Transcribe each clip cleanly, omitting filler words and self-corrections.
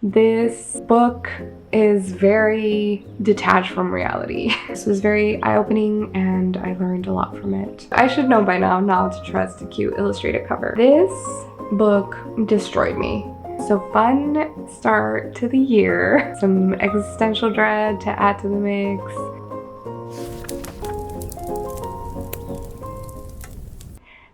This book is very detached from reality. This was very eye-opening and I learned a lot from it. I should know by now not to trust a cute illustrated cover. This book destroyed me. So fun start to the year. Some existential dread to add to the mix.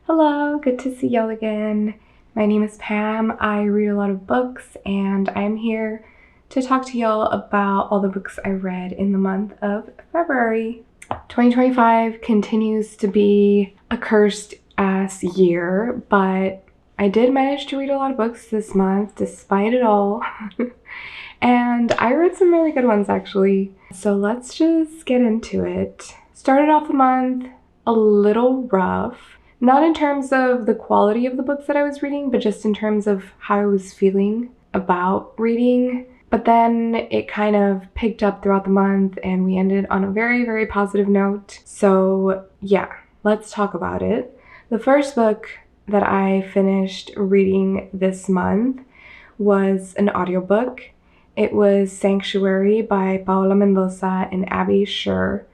Hello, good to see y'all again. My name is Pam. I read a lot of books and I'm here to talk to y'all about all the books I read in the month of February. 2025 continues to be a cursed ass year, but I did manage to read a lot of books this month despite it all. And I read some really good ones actually. So let's just get into it. Started off the month a little rough. Not in terms of the quality of the books that I was reading, but just in terms of how I was feeling about reading. But then it kind of picked up throughout the month and we ended on a very, very positive note. So yeah, let's talk about it. The first book that I finished reading this month was an audiobook. It was Sanctuary by Paola Mendoza and Abby Sher.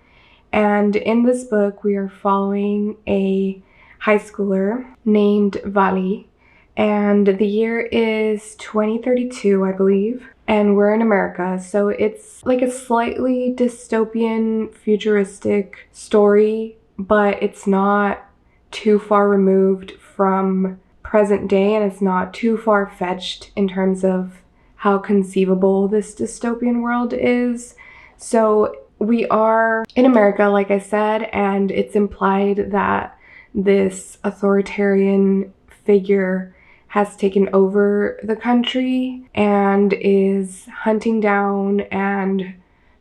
And in this book, we are following a high schooler named Vali, and the year is 2032, I believe, and we're in America, so it's like a slightly dystopian, futuristic story, but it's not too far removed from present day, and it's not too far-fetched in terms of how conceivable this dystopian world is. So we are in America, like I said, and it's implied that this authoritarian figure has taken over the country and is hunting down and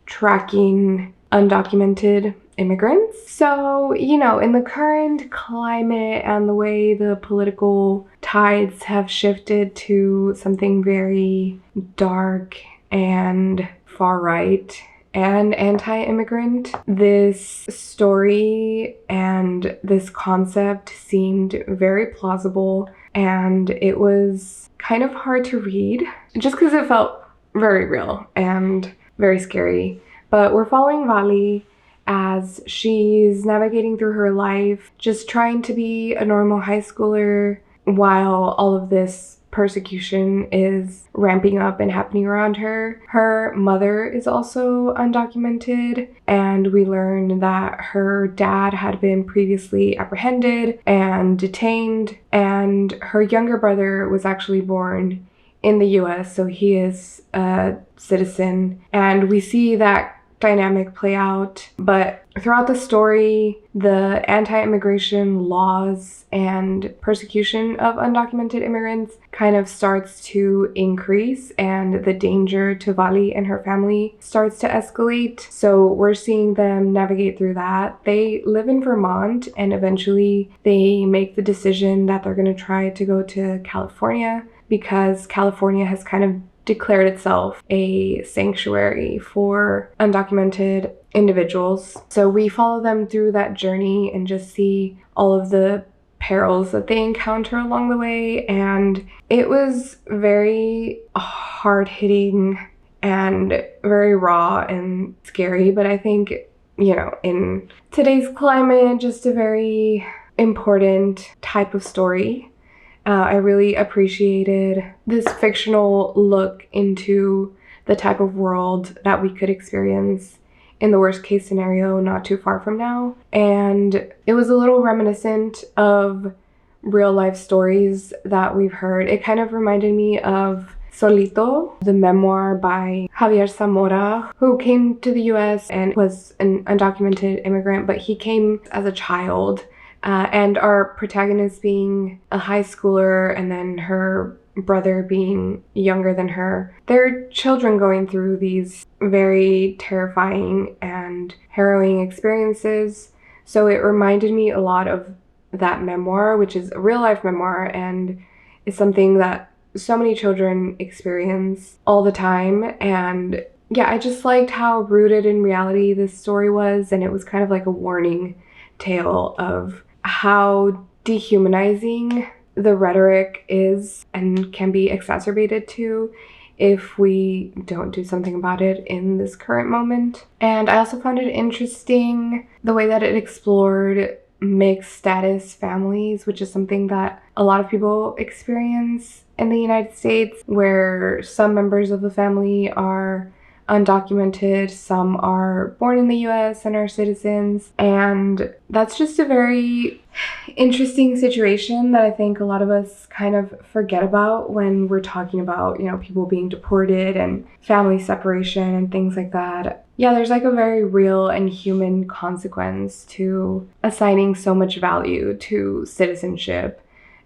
tracking undocumented immigrants. So, you know, in the current climate and the way the political tides have shifted to something very dark and far right and anti-immigrant, this story and this concept seemed very plausible, and it was kind of hard to read just because it felt very real and very scary. But we're following Vali as she's navigating through her life, just trying to be a normal high schooler while all of this persecution is ramping up and happening around her. Her mother is also undocumented, and we learn that her dad had been previously apprehended and detained, and her younger brother was actually born in the US, so he is a citizen, and we see that dynamic play out. But throughout the story, the anti-immigration laws and persecution of undocumented immigrants kind of starts to increase, and the danger to Vali and her family starts to escalate. So we're seeing them navigate through that. They live in Vermont, and eventually they make the decision that they're going to try to go to California, because California has kind of declared itself a sanctuary for undocumented individuals. So we follow them through that journey and just see all of the perils that they encounter along the way. And it was very hard-hitting and very raw and scary, but I think, you know, in today's climate, just a very important type of story. I really appreciated this fictional look into the type of world that we could experience in the worst case scenario not too far from now. And it was a little reminiscent of real life stories that we've heard. It kind of reminded me of Solito, the memoir by Javier Zamora, who came to the US and was an undocumented immigrant, but he came as a child. And our protagonist being a high schooler and then her brother being younger than her. They're children going through these very terrifying and harrowing experiences. So it reminded me a lot of that memoir, which is a real life memoir and is something that so many children experience all the time. And yeah, I just liked how rooted in reality this story was, and it was kind of like a warning tale of how dehumanizing the rhetoric is and can be exacerbated to if we don't do something about it in this current moment. And I also found it interesting the way that it explored mixed status families, which is something that a lot of people experience in the United States, where some members of the family are undocumented, some are born in the US and are citizens. And that's just a very interesting situation that I think a lot of us kind of forget about when we're talking about, people being deported and family separation and things like that. Yeah, there's like a very real and human consequence to assigning so much value to citizenship.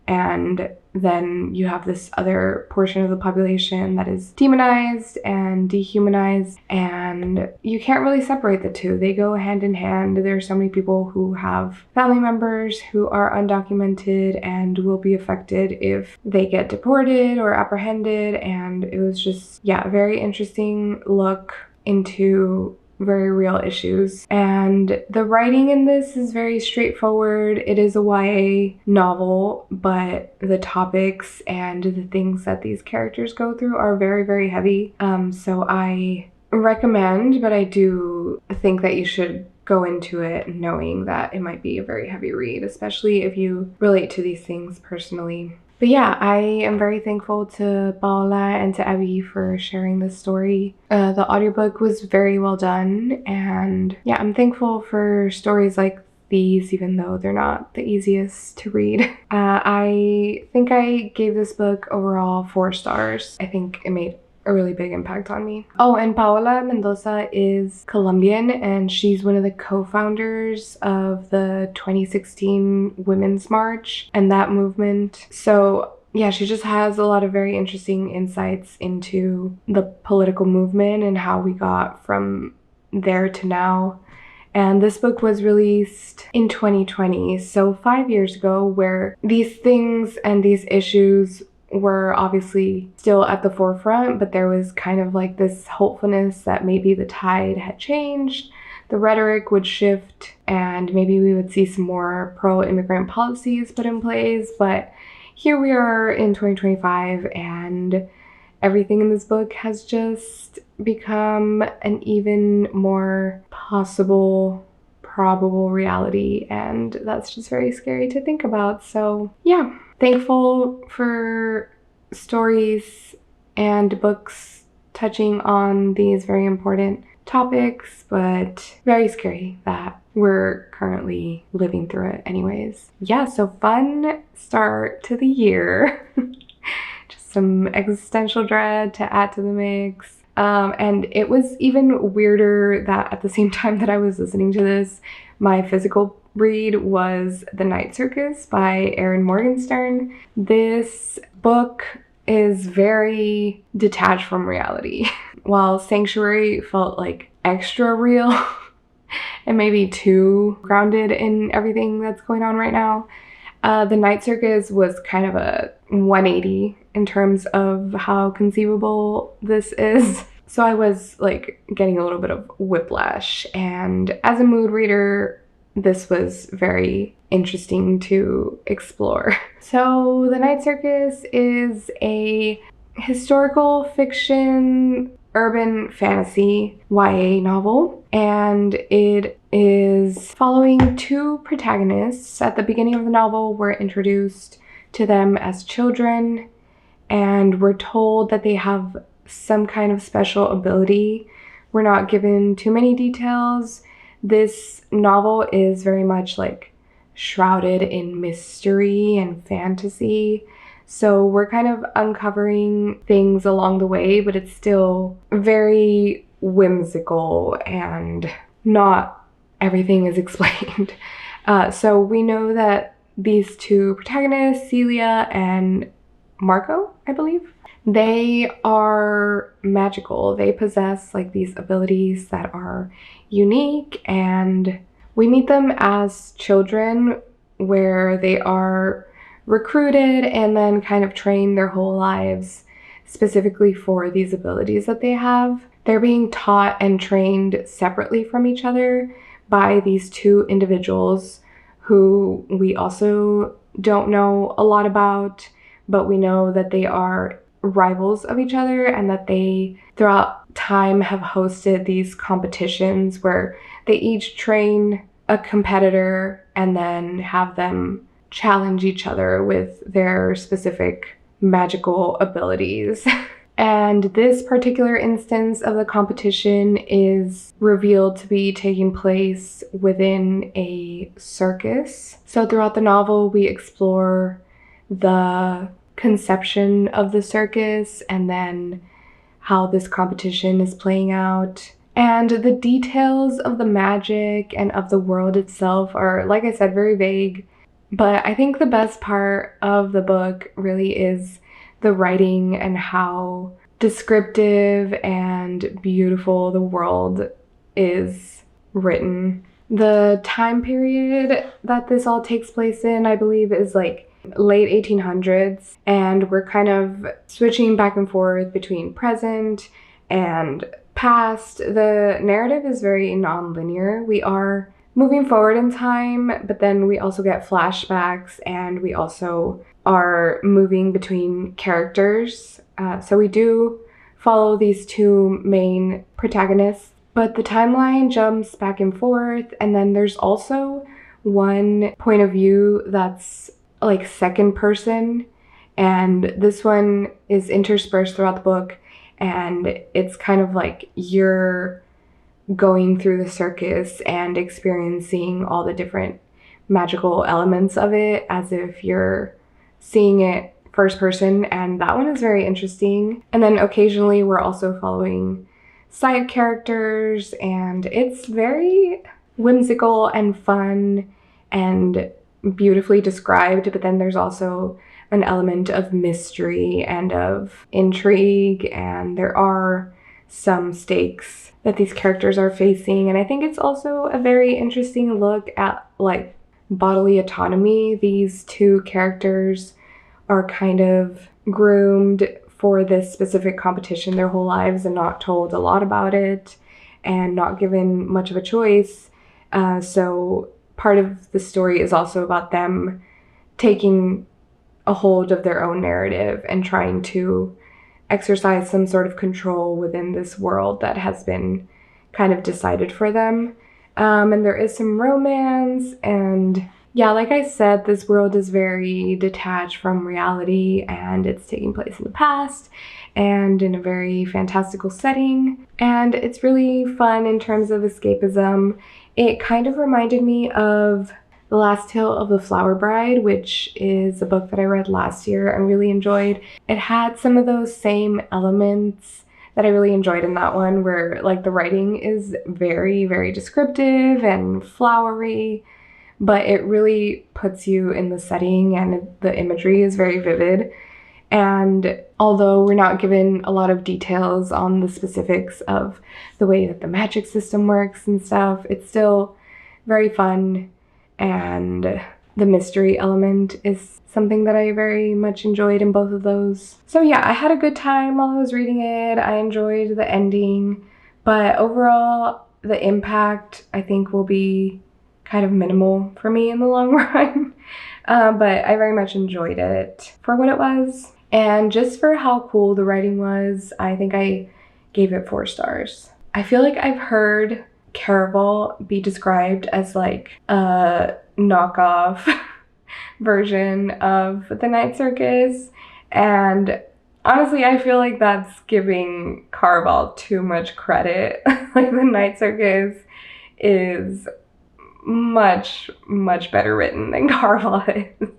And then you have this other portion of the population that is demonized and dehumanized, and you can't really separate the two. They go hand in hand. There are so many people who have family members who are undocumented and will be affected if they get deported or apprehended. And it was just, a very interesting look into very real issues. And the writing in this is very straightforward. It is a YA novel, but the topics and the things that these characters go through are very, very heavy. So I recommend, but I do think that you should go into it knowing that it might be a very heavy read, especially if you relate to these things personally. But yeah, I am very thankful to Paola and to Abby for sharing this story. The audiobook was very well done, and I'm thankful for stories like these, even though they're not the easiest to read. I think I gave this book overall 4 stars. I think it made a really big impact on me. Oh, and Paola Mendoza is Colombian, and she's one of the co-founders of the 2016 Women's March and that movement. So she just has a lot of very interesting insights into the political movement and how we got from there to now. And this book was released in 2020, so 5 years ago, where these things and these issues were obviously still at the forefront, but there was kind of like this hopefulness that maybe the tide had changed, the rhetoric would shift, and maybe we would see some more pro-immigrant policies put in place. But here we are in 2025, and everything in this book has just become an even more possible, probable reality, and that's just very scary to think about. So thankful for stories and books touching on these very important topics, but very scary that we're currently living through it anyways. So fun start to the year. Just some existential dread to add to the mix. And it was even weirder that at the same time that I was listening to this, my physical read was The Night Circus by Erin Morgenstern. This book is very detached from reality. While Sanctuary felt like extra real and maybe too grounded in everything that's going on right now, The Night Circus was kind of a 180 in terms of how conceivable this is. So I was like getting a little bit of whiplash, and as a mood reader, this was very interesting to explore. So The Night Circus is a historical fiction urban fantasy YA novel, and it is following 2 protagonists. At the beginning of the novel, we're introduced to them as children, and we're told that they have some kind of special ability. We're not given too many details. This novel is very much like shrouded in mystery and fantasy. So we're kind of uncovering things along the way, but it's still very whimsical and not everything is explained. So we know that these 2 protagonists, Celia and Marco, I believe, they are magical. They possess like these abilities that are unique, and we meet them as children where they are recruited and then kind of trained their whole lives specifically for these abilities that they have. They're being taught and trained separately from each other by these 2 individuals who we also don't know a lot about, but we know that they are rivals of each other, and that they throughout time have hosted these competitions where they each train a competitor and then have them challenge each other with their specific magical abilities. And this particular instance of the competition is revealed to be taking place within a circus. So throughout the novel, we explore the conception of the circus and then how this competition is playing out. And the details of the magic and of the world itself are, like I said, very vague. But I think the best part of the book really is the writing and how descriptive and beautiful the world is written. The time period that this all takes place in, I believe, is like late 1800s, and we're kind of switching back and forth between present and past. The narrative is very non-linear. We are moving forward in time, but then we also get flashbacks, and we also are moving between characters. So we do follow these two main protagonists, but the timeline jumps back and forth, and then there's also one point of view that's like second person, and this one is interspersed throughout the book, and it's kind of like you're going through the circus and experiencing all the different magical elements of it as if you're seeing it first person, and that one is very interesting. And then occasionally we're also following side characters, and it's very whimsical and fun and beautifully described, but then there's also an element of mystery and of intrigue, and there are some stakes that these characters are facing. And I think it's also a very interesting look at like bodily autonomy. These two characters are kind of groomed for this specific competition their whole lives and not told a lot about it and not given much of a choice. So part of the story is also about them taking a hold of their own narrative and trying to exercise some sort of control within this world that has been kind of decided for them. And there is some romance, and yeah, like I said, this world is very detached from reality, and it's taking place in the past and in a very fantastical setting. And it's really fun in terms of escapism. It kind of reminded me of The Last Tale of the Flower Bride, which is a book that I read last year and really enjoyed. It had some of those same elements that I really enjoyed in that one, where like the writing is very, very descriptive and flowery, but it really puts you in the setting, and the imagery is very vivid. And although we're not given a lot of details on the specifics of the way that the magic system works and stuff, it's still very fun, and the mystery element is something that I very much enjoyed in both of those. So yeah, I had a good time while I was reading it. I enjoyed the ending, but overall the impact I think will be kind of minimal for me in the long run. But I very much enjoyed it for what it was. And just for how cool the writing was, I think I gave it 4 stars. I feel like I've heard Caraval be described as like a knockoff version of the Night Circus, and honestly I feel like that's giving Caraval too much credit. Like the Night Circus is much better written than Caraval is.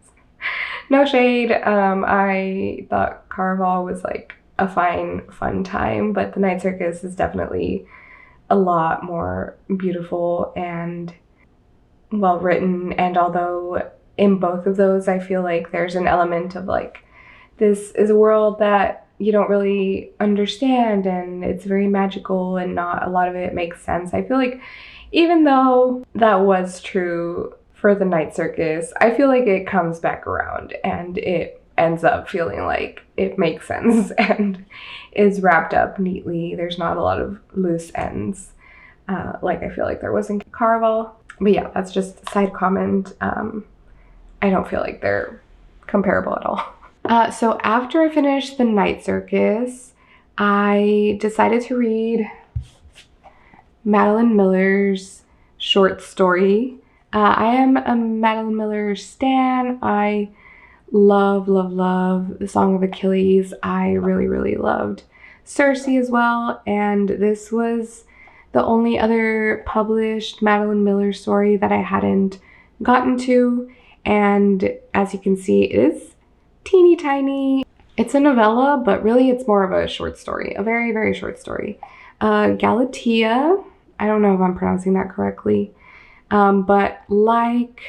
No shade. I thought Caraval was like a fun time, but the Night Circus is definitely a lot more beautiful and well written. And although in both of those I feel like there's an element of like, this is a world that you don't really understand and it's very magical and not a lot of it makes sense, I feel like even though that was true for the Night Circus, I feel like it comes back around and it ends up feeling like it makes sense and is wrapped up neatly. There's not a lot of loose ends like I feel like there was in Caraval. But yeah, that's just a side comment. I don't feel like they're comparable at all. So after I finished The Night Circus, I decided to read Madeline Miller's short story. I am a Madeline Miller stan. I love The Song of Achilles. I really loved Circe as well, and this was the only other published Madeline Miller story that I hadn't gotten to, and as you can see, it is teeny tiny. It's a novella, but really it's more of a short story, a very short story. Galatea, I don't know if I'm pronouncing that correctly, but like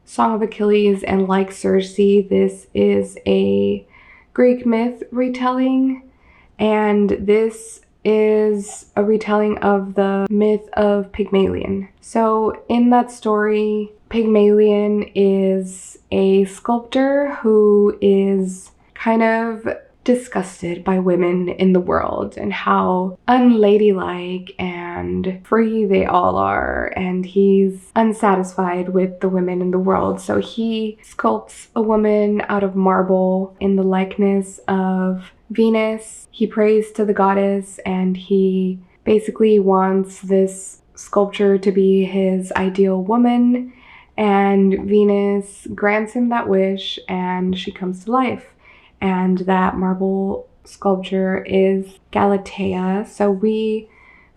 Song of Achilles and like Circe, this is a Greek myth retelling, and this is a retelling of the myth of Pygmalion. So in that story, Pygmalion is a sculptor who is kind of disgusted by women in the world and how unladylike and free they all are, and he's unsatisfied with the women in the world. So he sculpts a woman out of marble in the likeness of Venus. He prays to the goddess, and he basically wants this sculpture to be his ideal woman, and Venus grants him that wish and she comes to life. And that marble sculpture is Galatea, so we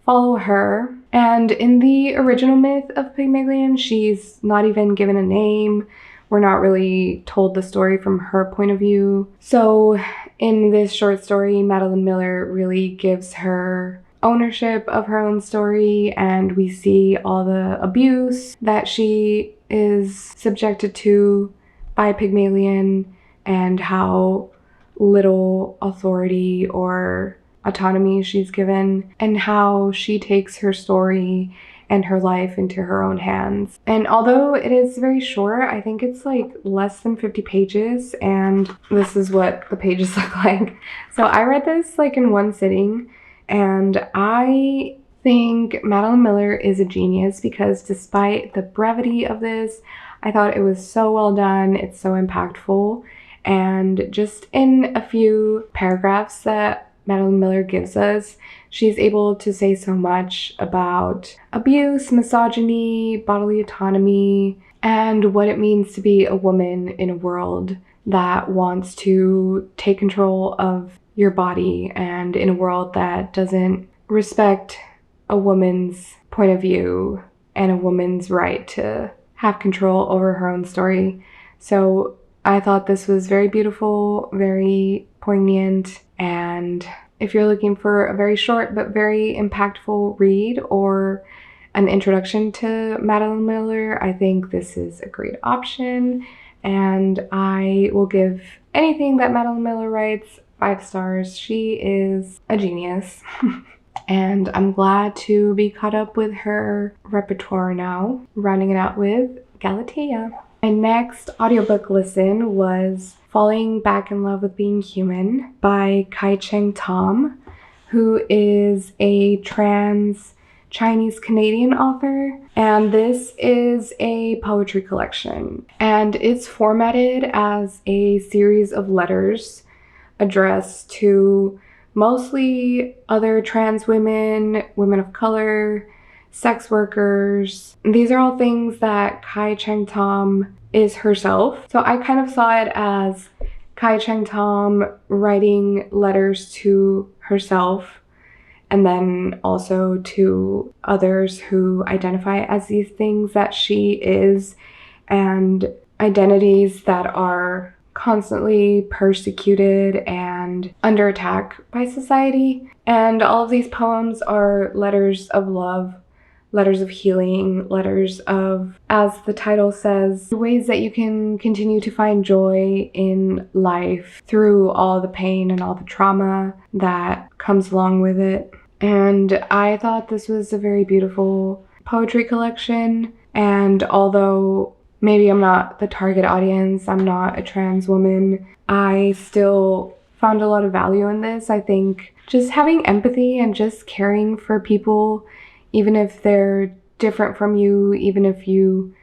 follow her. And in the original myth of Pygmalion, she's not even given a name. We're not really told the story from her point of view. So in this short story, Madeline Miller really gives her ownership of her own story, and we see all the abuse that she is subjected to by Pygmalion and how little authority or autonomy she's given, and how she takes her story and her life into her own hands. And although it is very short, I think it's like less than 50 pages, and this is what the pages look like. So I read this like in one sitting, and I think Madeline Miller is a genius because despite the brevity of this, I thought it was so well done. It's so impactful. And just in a few paragraphs that Madeline Miller gives us, she's able to say so much about abuse, misogyny, bodily autonomy, and what it means to be a woman in a world that wants to take control of your body, and in a world that doesn't respect a woman's point of view and a woman's right to have control over her own story. So I thought this was very beautiful, very poignant, and if you're looking for a very short but very impactful read or an introduction to Madeline Miller, I think this is a great option, and I will give anything that Madeline Miller writes 5 stars. She is a genius. And I'm glad to be caught up with her repertoire now, rounding it out with Galatea. My next audiobook listen was Falling Back in Love with Being Human by Kai-Cheng Tom, who is a trans Chinese-Canadian author. And this is a poetry collection, and it's formatted as a series of letters addressed to mostly other trans women, women of color, sex workers. These are all things that Kai-Cheng Tom is herself. So I kind of saw it as Kai-Cheng Tom writing letters to herself and then also to others who identify as these things that she is, and identities that are constantly persecuted and under attack by society. And all of these poems are letters of love, letters of healing, letters of, as the title says, ways that you can continue to find joy in life through all the pain and all the trauma that comes along with it. And I thought this was a very beautiful poetry collection, and although maybe I'm not the target audience, I'm not a trans woman, I still found a lot of value in this. I think just having empathy and just caring for people, even if they're different from you, even if you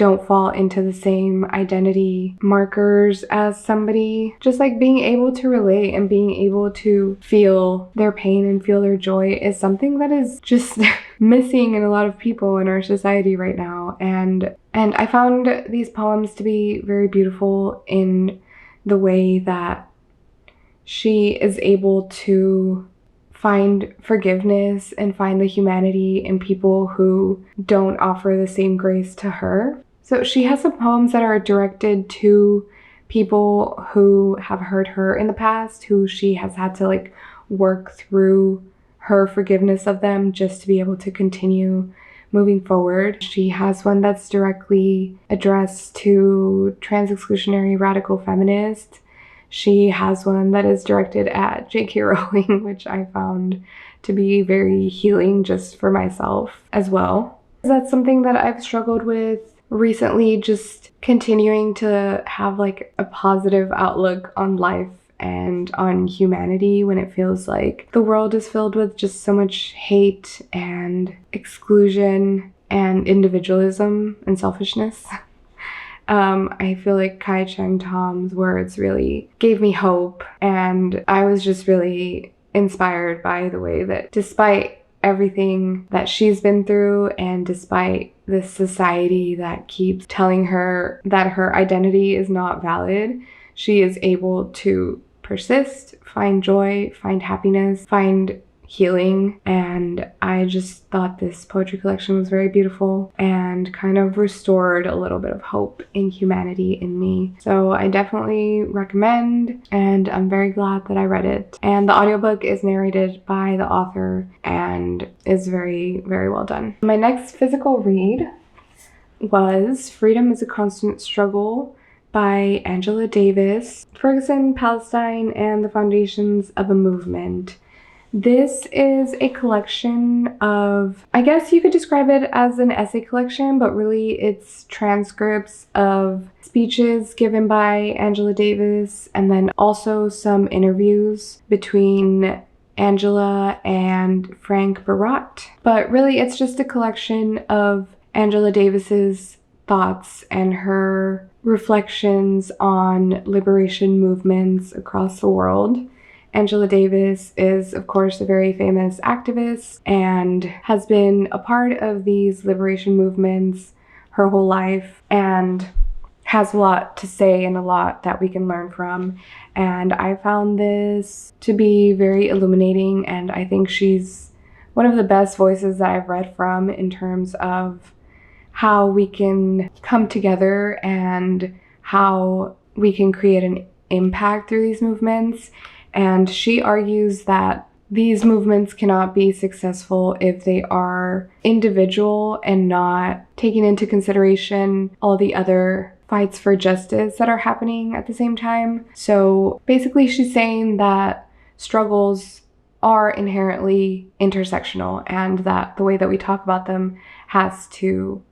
don't fall into the same identity markers as somebody. Just like being able to relate and being able to feel their pain and feel their joy is something that is just missing in a lot of people in our society right now. And I found these poems to be very beautiful in the way that she is able to find forgiveness and find the humanity in people who don't offer the same grace to her. So she has some poems that are directed to people who have hurt her in the past, who she has had to like work through her forgiveness of them just to be able to continue moving forward. She has one that's directly addressed to trans exclusionary radical feminists. She has one that is directed at J.K. Rowling, which I found to be very healing just for myself as well. That's something that I've struggled with recently, just continuing to have like a positive outlook on life and on humanity when it feels like the world is filled with just so much hate and exclusion and individualism and selfishness. I feel like Kai Cheng Tom's words really gave me hope, and I was just really inspired by the way that despite everything that she's been through and despite this society that keeps telling her that her identity is not valid, she is able to persist, find joy, find happiness, find healing. And I just thought this poetry collection was very beautiful and kind of restored a little bit of hope in humanity in me. So I definitely recommend, and I'm very glad that I read it. And the audiobook is narrated by the author and is very, very well done. My next physical read was Freedom is a Constant Struggle by Angela Davis, Ferguson, Palestine, and the Foundations of a Movement. This is a collection of, I guess you could describe it as an essay collection, but really it's transcripts of speeches given by Angela Davis and then also some interviews between Angela and Frank Barat. But really it's just a collection of Angela Davis's thoughts and her reflections on liberation movements across the world. Angela Davis is, of course, a very famous activist and has been a part of these liberation movements her whole life and has a lot to say and a lot that we can learn from. And I found this to be very illuminating, and I think she's one of the best voices that I've read from in terms of how we can come together and how we can create an impact through these movements. And she argues that these movements cannot be successful if they are individual and not taking into consideration all the other fights for justice that are happening at the same time. So basically she's saying that struggles are inherently intersectional and that the way that we talk about them has to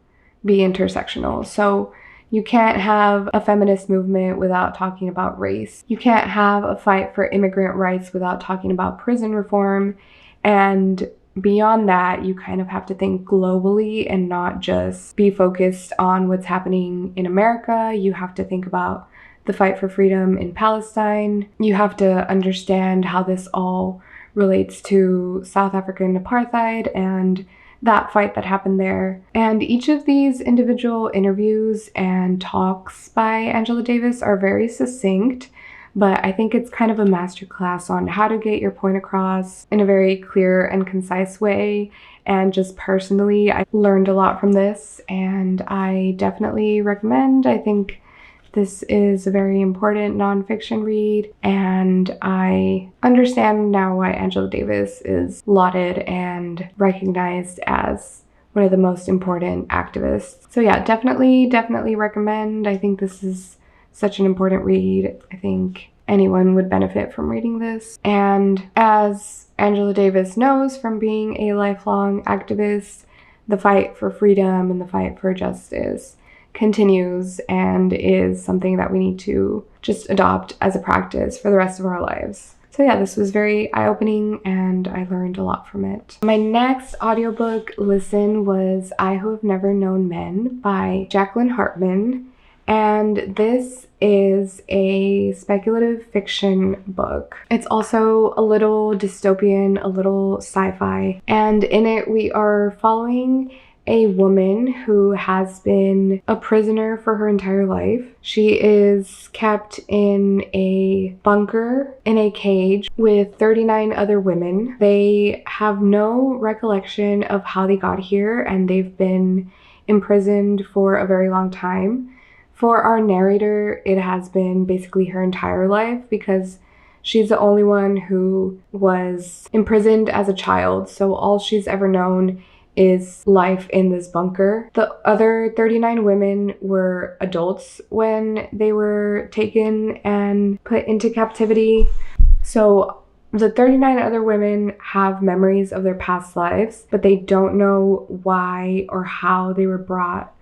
be intersectional. So you can't have a feminist movement without talking about race. You can't have a fight for immigrant rights without talking about prison reform. And beyond that, you kind of have to think globally and not just be focused on what's happening in America. You have to think about the fight for freedom in Palestine. You have to understand how this all relates to South African apartheid and that fight that happened there. And each of these individual interviews and talks by Angela Davis are very succinct, but I think it's kind of a masterclass on how to get your point across in a very clear and concise way. And just personally, I learned a lot from this and I definitely recommend. I think this is a very important nonfiction read, and I understand now why Angela Davis is lauded and recognized as one of the most important activists. So yeah, definitely recommend. I think this is such an important read. I think anyone would benefit from reading this. And as Angela Davis knows from being a lifelong activist, the fight for freedom and the fight for justice continues and is something that we need to just adopt as a practice for the rest of our lives. So yeah, this was very eye-opening and I learned a lot from it. My next audiobook listen was I Who Have Never Known Men by Jacqueline Hartman. And this is a speculative fiction book. It's also a little dystopian, a little sci-fi. And in it we are following a woman who has been a prisoner for her entire life. She is kept in a bunker in a cage with 39 other women. They have no recollection of how they got here, and they've been imprisoned for a very long time. For our narrator, it has been basically her entire life because she's the only one who was imprisoned as a child, so all she's ever known is life in this bunker. The other 39 women were adults when they were taken and put into captivity. So the 39 other women have memories of their past lives, but they don't know why or how they were brought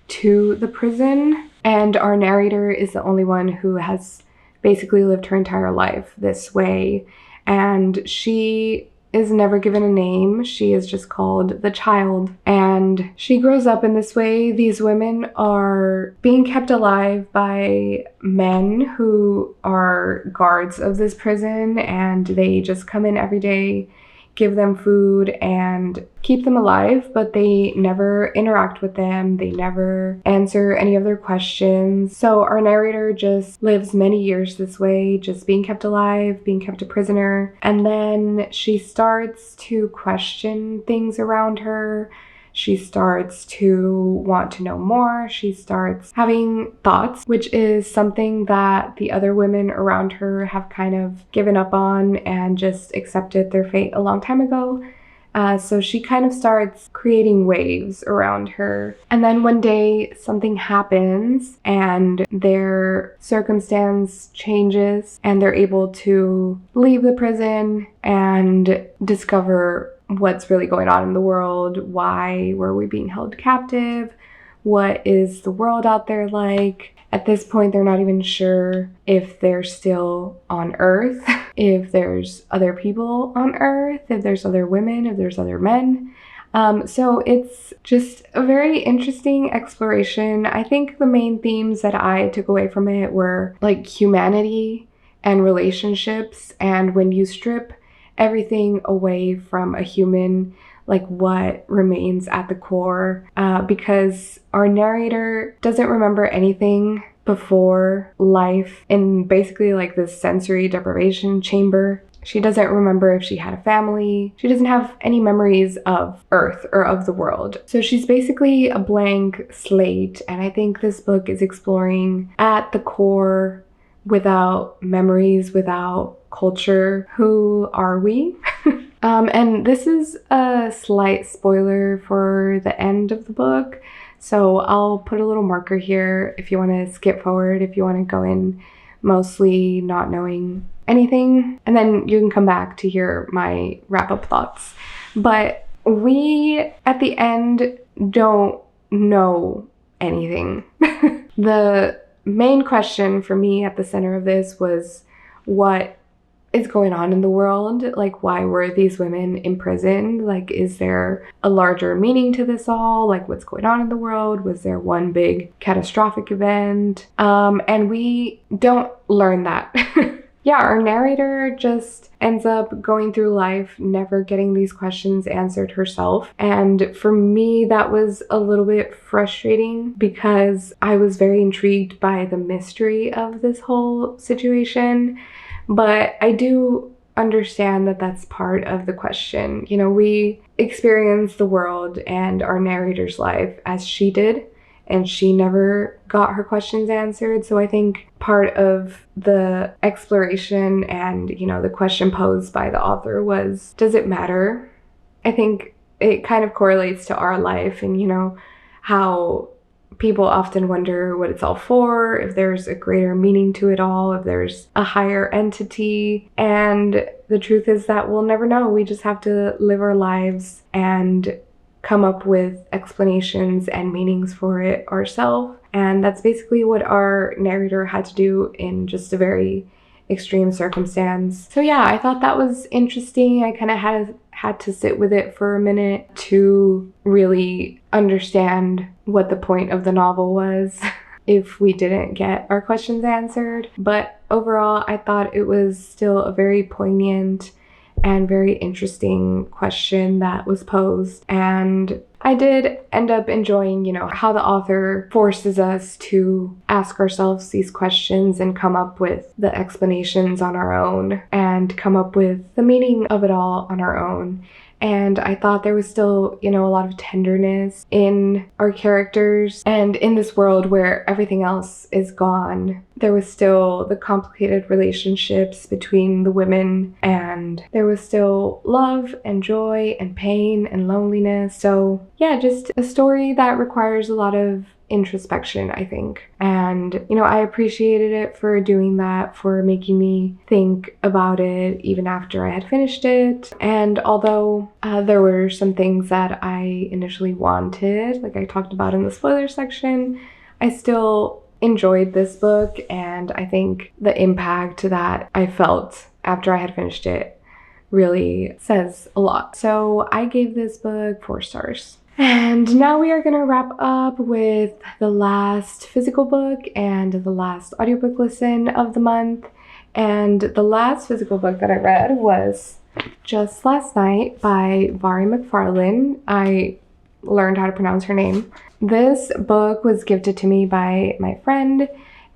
to the prison. And our narrator is the only one who has basically lived her entire life this way. And she is never given a name. She is just called the child. And she grows up in this way. These women are being kept alive by men who are guards of this prison, and they just come in every day, give them food and keep them alive, but they never interact with them. They never answer any of their questions. So our narrator just lives many years this way, just being kept alive, being kept a prisoner. And then she starts to question things around her. She starts to want to know more. She starts having thoughts, which is something that the other women around her have kind of given up on and just accepted their fate a long time ago. So she kind of starts creating waves around her. And then one day something happens and their circumstance changes and they're able to leave the prison and discover what's really going on in the world. Why were we being held captive? What is the world out there like? At this point, they're not even sure if they're still on Earth, if there's other people on Earth, if there's other women, if there's other men. So it's just a very interesting exploration. I think the main themes that I took away from it were like humanity and relationships, and when you strip everything away from a human, like what remains at the core, because our narrator doesn't remember anything before life in basically like this sensory deprivation chamber. She doesn't remember if she had a family. She doesn't have any memories of Earth or of the world. So she's basically a blank slate, and I think this book is exploring at the core, without memories, without culture, who are we? And this is a slight spoiler for the end of the book, so I'll put a little marker here if you want to skip forward, if you want to go in mostly not knowing anything, and then you can come back to hear my wrap-up thoughts. But we, at the end, don't know anything. The main question for me at the center of this was, what is going on in the world? Like, why were these women imprisoned? Like, is there a larger meaning to this all? Like, what's going on in the world? Was there one big catastrophic event? And we don't learn that. Yeah, our narrator just ends up going through life never getting these questions answered herself. And for me, that was a little bit frustrating because I was very intrigued by the mystery of this whole situation. But I do understand that that's part of the question. You know, we experience the world and our narrator's life as she did, and she never got her questions answered. So I think part of the exploration and, you know, the question posed by the author was, does it matter? I think it kind of correlates to our life and, you know, how people often wonder what it's all for, if there's a greater meaning to it all, if there's a higher entity. And the truth is that we'll never know. We just have to live our lives and come up with explanations and meanings for it ourselves. And that's basically what our narrator had to do in just a very extreme circumstance. So yeah, I thought that was interesting. I kind of had to sit with it for a minute to really understand what the point of the novel was if we didn't get our questions answered. But overall, I thought it was still a very poignant and very interesting question that was posed. And I did end up enjoying, how the author forces us to ask ourselves these questions and come up with the explanations on our own and come up with the meaning of it all on our own. And I thought there was still, a lot of tenderness in our characters. And in this world where everything else is gone, there was still the complicated relationships between the women, and there was still love and joy and pain and loneliness. So yeah, just a story that requires a lot of introspection, I think. And, I appreciated it for doing that, for making me think about it even after I had finished it. And although there were some things that I initially wanted, like I talked about in the spoiler section, I still enjoyed this book, and I think the impact that I felt after I had finished it really says a lot. So I gave this book 4 stars. And now we are going to wrap up with the last physical book and the last audiobook listen of the month. And the last physical book that I read was Just Last Night by Vari McFarlane. I learned how to pronounce her name. This book was gifted to me by my friend,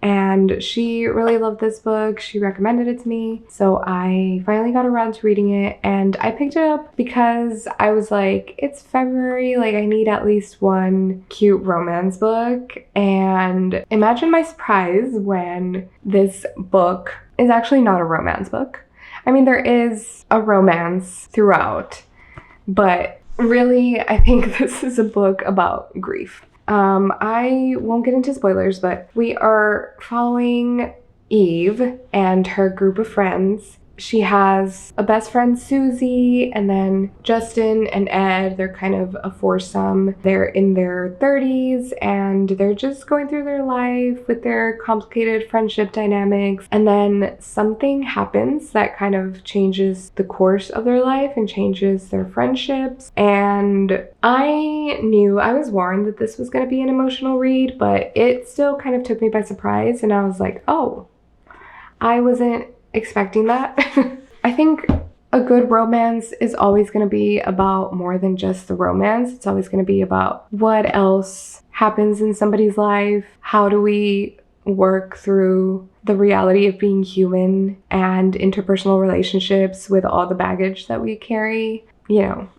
and she really loved this book. She recommended it to me, so I finally got around to reading it, and I picked it up because I was like, it's February, like I need at least one cute romance book. And imagine my surprise when this book is actually not a romance book. I mean, there is a romance throughout, but really, I think this is a book about grief. I won't get into spoilers, but we are following Eve and her group of friends. She has a best friend, Susie, and then Justin and Ed. They're kind of a foursome. They're in their 30s, and they're just going through their life with their complicated friendship dynamics. And then something happens that kind of changes the course of their life and changes their friendships. And I was warned that this was going to be an emotional read, but it still kind of took me by surprise. And I was like, oh, I wasn't expecting that. I think a good romance is always going to be about more than just the romance. It's always going to be about what else happens in somebody's life. How do we work through the reality of being human and interpersonal relationships with all the baggage that we carry?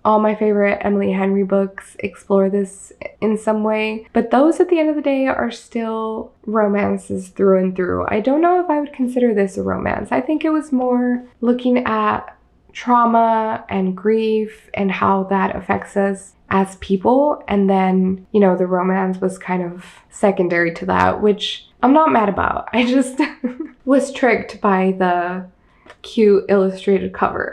All my favorite Emily Henry books explore this in some way, but those at the end of the day are still romances through and through. I don't know if I would consider this a romance. I think it was more looking at trauma and grief and how that affects us as people, and then, the romance was kind of secondary to that, which I'm not mad about. I just was tricked by the cute illustrated cover.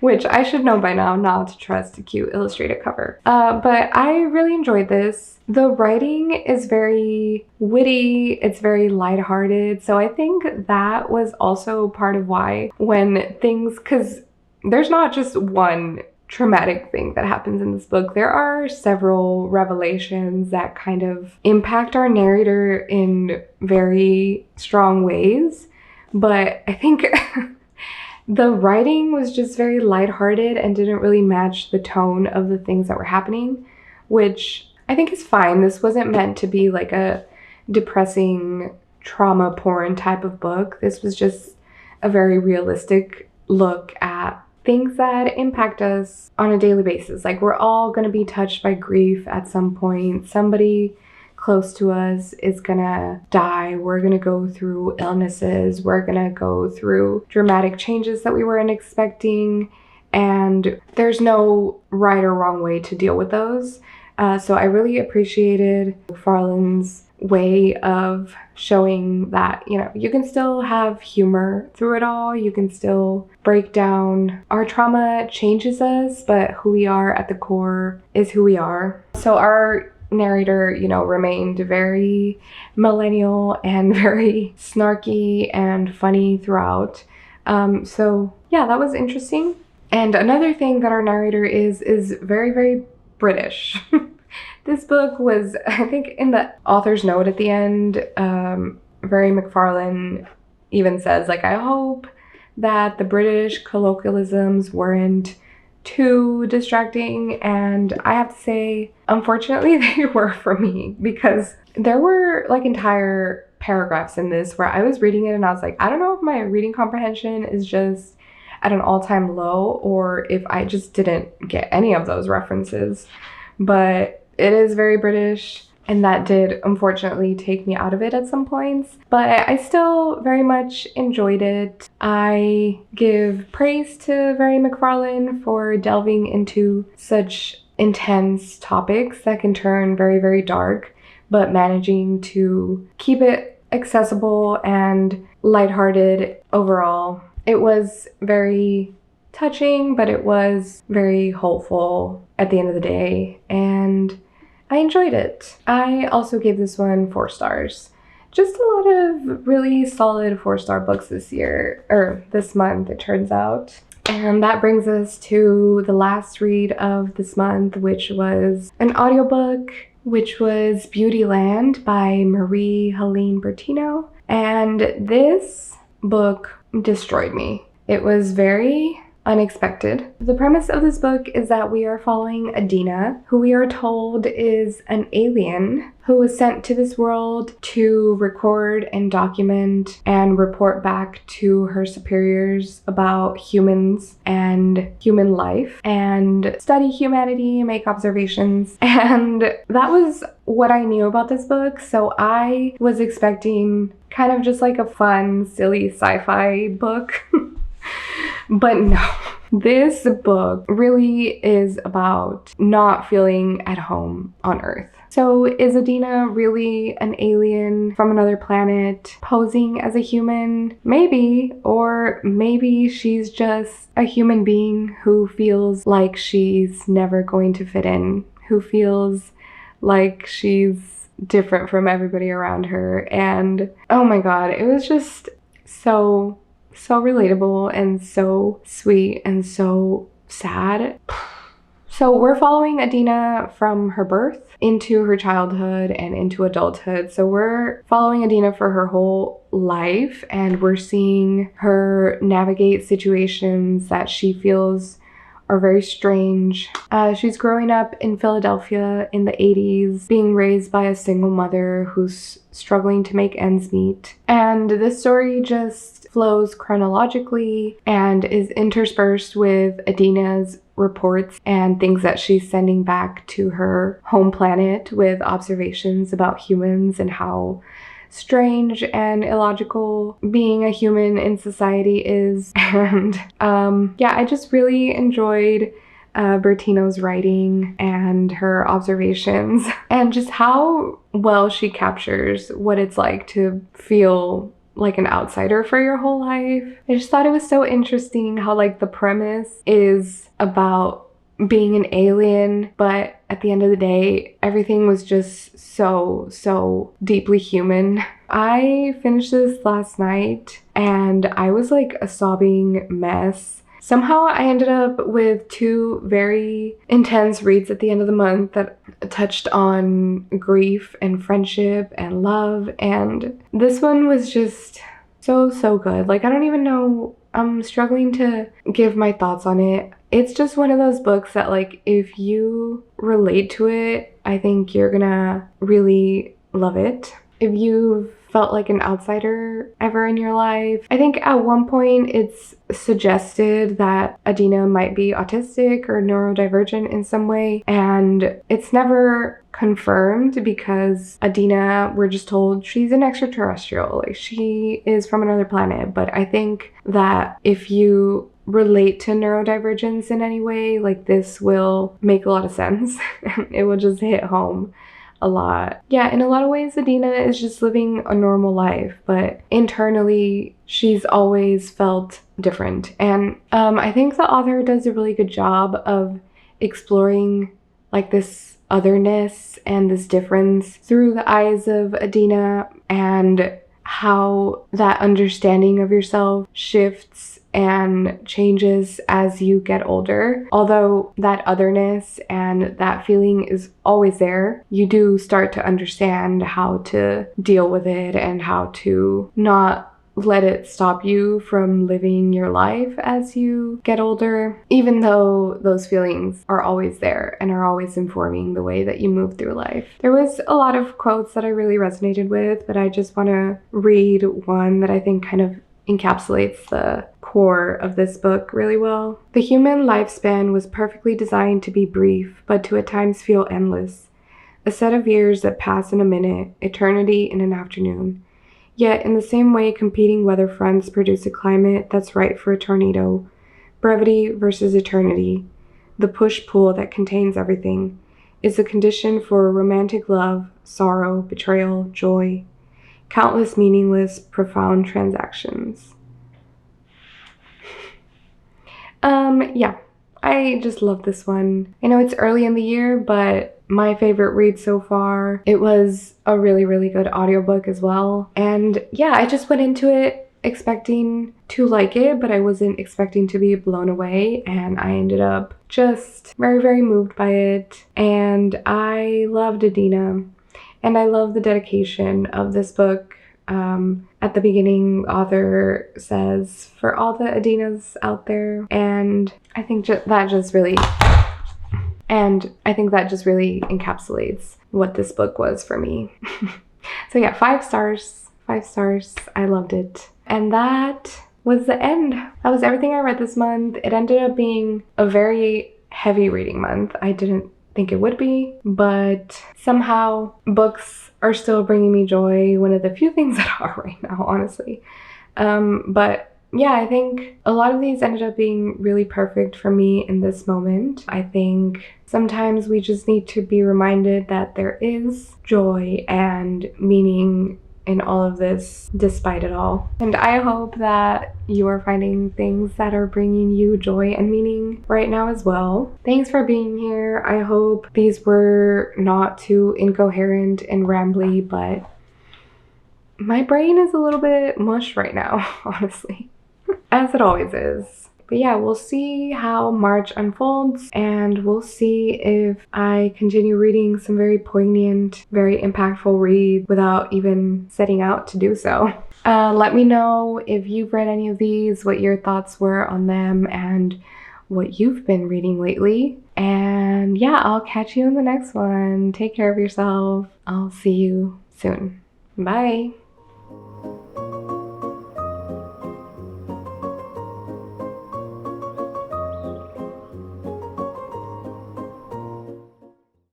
Which I should know by now not to trust a cute illustrated cover. But I really enjoyed this. The writing is very witty, it's very lighthearted. So I think that was also part of why because there's not just one traumatic thing that happens in this book. There are several revelations that kind of impact our narrator in very strong ways. But I think the writing was just very lighthearted and didn't really match the tone of the things that were happening, which I think is fine. This wasn't meant to be like a depressing trauma porn type of book. This was just a very realistic look at things that impact us on a daily basis. Like, we're all going to be touched by grief at some point. Somebody close to us is gonna die. We're gonna go through illnesses. We're gonna go through dramatic changes that we weren't expecting. And there's no right or wrong way to deal with those. So I really appreciated McFarlane's way of showing that, you can still have humor through it all. You can still break down our trauma changes us, but who we are at the core is who we are. So our narrator, you know, remained very millennial and very snarky and funny throughout. So yeah, that was interesting. And another thing that our narrator is very, very British. This book was, I think, in the author's note at the end, Very McFarlane even says, like, I hope that the British colloquialisms weren't too distracting, and I have to say, unfortunately, they were for me, because there were like entire paragraphs in this where I was reading it and I was like, I don't know if my reading comprehension is just at an all-time low or if I just didn't get any of those references, but it is very British, and that did unfortunately take me out of it at some points, but I still very much enjoyed it. I give praise to Very McFarlane for delving into such intense topics that can turn very, very dark, but managing to keep it accessible and lighthearted overall. It was very touching, but it was very hopeful at the end of the day, and I enjoyed it. I also gave this one 4 stars. Just a lot of really solid 4-star books this year, or this month, it turns out. And that brings us to the last read of this month, which was an audiobook, which was Beautyland by Marie Helene Bertino. And this book destroyed me. It was very unexpected. The premise of this book is that we are following Adina, who we are told is an alien who was sent to this world to record and document and report back to her superiors about humans and human life and study humanity, make observations. And that was what I knew about this book. So I was expecting kind of just like a fun, silly sci-fi book. But no, this book really is about not feeling at home on Earth. So is Adina really an alien from another planet posing as a human? Maybe. Or maybe she's just a human being who feels like she's never going to fit in, who feels like she's different from everybody around her. And oh my god, it was just so relatable and so sweet and so sad. So we're following Adina from her birth into her childhood and into adulthood. So we're following Adina for her whole life, and we're seeing her navigate situations that she feels are very strange. She's growing up in Philadelphia in the 80s, being raised by a single mother who's struggling to make ends meet. And this story just flows chronologically and is interspersed with Adina's reports and things that she's sending back to her home planet with observations about humans and how strange and illogical being a human in society is. And yeah, I just really enjoyed Bertino's writing and her observations and just how well she captures what it's like to feel like an outsider for your whole life. I just thought it was so interesting how like the premise is about being an alien, but at the end of the day, everything was just so deeply human. I finished this last night and I was like a sobbing mess. Somehow I ended up with 2 very intense reads at the end of the month that touched on grief and friendship and love, and this one was just so good. Like, I don't even know, I'm struggling to give my thoughts on it. It's just one of those books that like if you relate to it, I think you're gonna really love it. If you've felt like an outsider ever in your life, I think at one point it's suggested that Adina might be autistic or neurodivergent in some way, and it's never confirmed because Adina, we're just told she's an extraterrestrial, like she is from another planet. But I think that if you relate to neurodivergence in any way, like this will make a lot of sense. It will just hit home a lot. Yeah, in a lot of ways, Adina is just living a normal life, but internally, she's always felt different. And I think the author does a really good job of exploring like this otherness and this difference through the eyes of Adina, and how that understanding of yourself shifts and changes as you get older. Although that otherness and that feeling is always there, you do start to understand how to deal with it and how to not let it stop you from living your life as you get older, even though those feelings are always there and are always informing the way that you move through life. There was a lot of quotes that I really resonated with, but I just want to read one that I think kind of encapsulates the core of this book really well. The human lifespan was perfectly designed to be brief, but to at times feel endless. A set of years that pass in a minute, eternity in an afternoon. Yet, in the same way competing weather fronts produce a climate that's right for a tornado, brevity versus eternity, the push-pull that contains everything, is a condition for romantic love, sorrow, betrayal, joy, countless meaningless, profound transactions. Yeah, I just love this one. I know it's early in the year, but my favorite read so far. It was a really, really good audiobook as well. And yeah, I just went into it expecting to like it, but I wasn't expecting to be blown away, and I ended up just very, very moved by it. And I loved Adina, and I love the dedication of this book. At the beginning, the author says, "For all the Adinas out there," and I think that just really encapsulates what this book was for me. So yeah, 5 stars. 5 stars. I loved it. And that was the end. That was everything I read this month. It ended up being a very heavy reading month. I didn't think it would be, but somehow books are still bringing me joy. One of the few things that are right now, honestly. But yeah, I think a lot of these ended up being really perfect for me in this moment. I think sometimes we just need to be reminded that there is joy and meaning in all of this, despite it all. And I hope that you are finding things that are bringing you joy and meaning right now as well. Thanks for being here. I hope these were not too incoherent and rambly, but my brain is a little bit mush right now, honestly, as it always is. But yeah, we'll see how March unfolds, and we'll see if I continue reading some very poignant, very impactful reads without even setting out to do so. Let me know if you've read any of these, what your thoughts were on them, and what you've been reading lately. And yeah, I'll catch you in the next one. Take care of yourself. I'll see you soon. Bye.